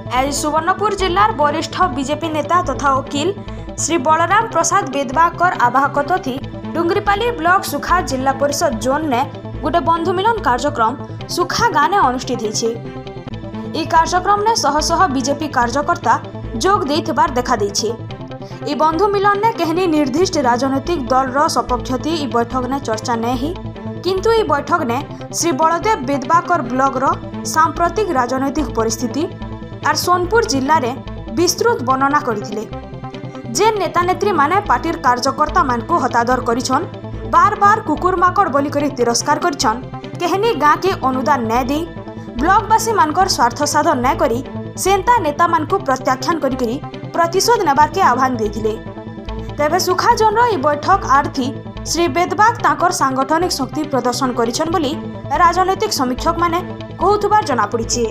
आज सुवर्णपुर जिलार वरिष्ठ बीजेपी नेता तथा वकील श्री बलराम प्रसाद बेदवाकर आवाहकत थी डुंगरीपाली ब्लॉक सुखा जिला परिषद जोन ने गोटे बंधु मिलन कार्यक्रम सुखा गाँव ने अनुष्ठित होइछे। ई कार्यक्रम ने शह शह बीजेपी कार्यकर्ता जोग देथिबार देखा देइछे। ई बंधु मिलन ने कहनी निर्दिष्ट राजनैतिक दल रो सपक्षती ई बैठक ने चर्चा नहीं किंतु ई बैठक ने श्री बलदेव बेदवाकर ब्लॉक रो सांप्रतिक राजनैतिक परिस्थिति और सोनपुर जिले में विस्तृत वर्णना करथिले। जे नेता नेत्री माने पार्टी कार्यकर्ता मान को हतादर करिछन, बार बार कुकुर माकड़ बोली करी तिरस्कार करिछन, कहनी गाँ के अनुदान न दे ब्लॉकवासी मानकर स्वार्थ साधन न करी सेंता नेता मान को प्रत्याख्यान करी प्रतिशोध नेबार के आह्वान देथिले। तेबे सुखा जोन रो ई बैठक आर्थी श्री बेदवाक ताकर सांगठनिक शक्ति प्रदर्शन करिछन बोली राजनैतिक समीक्षक माने कहउथबार जना पड़िछे।